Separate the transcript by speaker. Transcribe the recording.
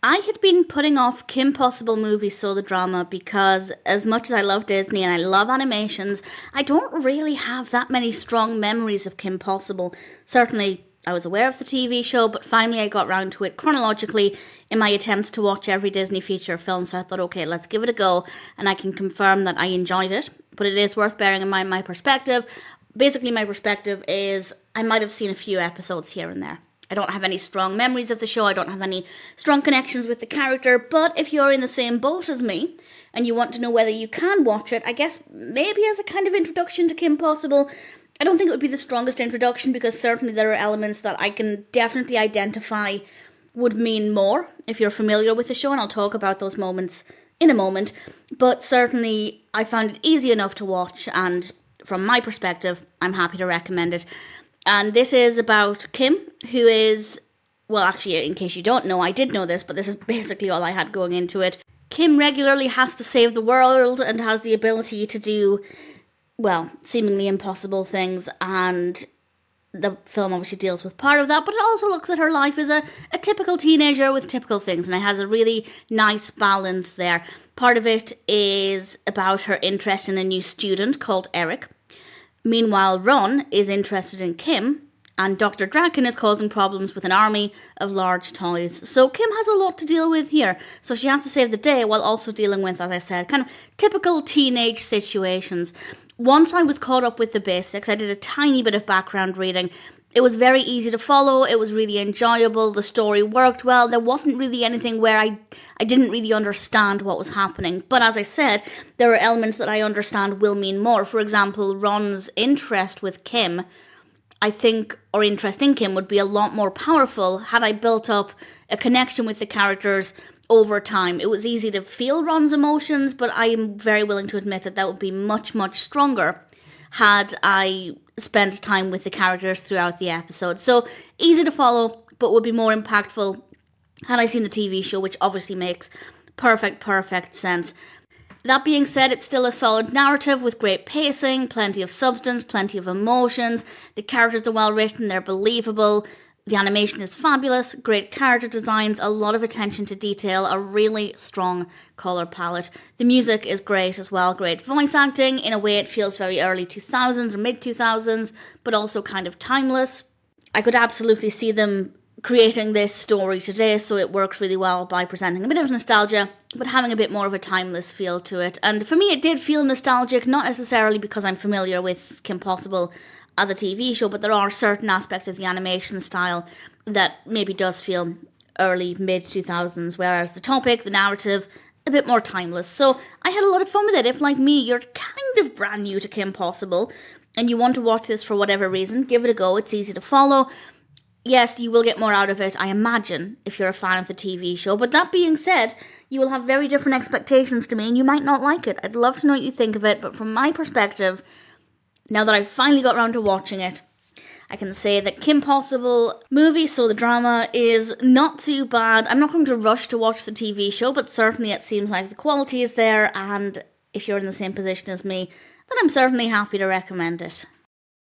Speaker 1: I had been putting off Kim Possible movie So the Drama because as much as I love Disney and I love animations, I don't really have that many strong memories of Kim Possible. Certainly, I was aware of the TV show, but finally I got round to it chronologically in my attempts to watch every Disney feature film, so I thought, okay, let's give it a go, and I can confirm that I enjoyed it, but it is worth bearing in mind my perspective. Basically, my perspective is I might have seen a few episodes here and there. I don't have any strong memories of the show, I don't have any strong connections with the character, but if you're in the same boat as me, and you want to know whether you can watch it, I guess maybe as a kind of introduction to Kim Possible, I don't think it would be the strongest introduction, because certainly there are elements that I can definitely identify would mean more if you're familiar with the show, and I'll talk about those moments in a moment, but certainly I found it easy enough to watch, and from my perspective, I'm happy to recommend it. And this is about Kim, who is, well, actually, in case you don't know, I did know this, but this is basically all I had going into it. Kim regularly has to save the world and has the ability to do, well, seemingly impossible things, and the film obviously deals with part of that, but it also looks at her life as a typical teenager with typical things, and it has a really nice balance there. Part of it is about her interest in a new student called Eric. Meanwhile, Ron is interested in Kim, and Dr. Drakken is causing problems with an army of large toys. So Kim has a lot to deal with here. So she has to save the day while also dealing with, as I said, kind of typical teenage situations. Once I was caught up with the basics, I did a tiny bit of background reading. It was very easy to follow, it was really enjoyable, the story worked well, there wasn't really anything where I didn't really understand what was happening. But as I said, there are elements that I understand will mean more. For example, Ron's interest with Kim, I think, or interest in Kim, would be a lot more powerful had I built up a connection with the characters over time. It was easy to feel Ron's emotions, but I am very willing to admit that would be much, much stronger had I spent time with the characters throughout the episode. So easy to follow, but would be more impactful had I seen the TV show, which obviously makes perfect sense. That being said, it's still a solid narrative with great pacing, plenty of substance, plenty of emotions. The characters are well written, they're believable. The animation is fabulous, great character designs, a lot of attention to detail, a really strong colour palette. The music is great as well, great voice acting. In a way it feels very early 2000s or mid 2000s, but also kind of timeless. I could absolutely see them creating this story today, so it works really well by presenting a bit of nostalgia, but having a bit more of a timeless feel to it. And for me it did feel nostalgic, not necessarily because I'm familiar with Kim Possible as a TV show, but there are certain aspects of the animation style that maybe does feel early, mid-2000s, whereas the topic, the narrative, a bit more timeless. So I had a lot of fun with it. If, like me, you're kind of brand new to Kim Possible, and you want to watch this for whatever reason, give it a go. It's easy to follow. Yes, you will get more out of it, I imagine, if you're a fan of the TV show. But that being said, you will have very different expectations to me, and you might not like it. I'd love to know what you think of it, but from my perspective, now that I've finally got around to watching it, I can say that Kim Possible movie, so the drama, is not too bad. I'm not going to rush to watch the TV show, but certainly it seems like the quality is there, and if you're in the same position as me, then I'm certainly happy to recommend it.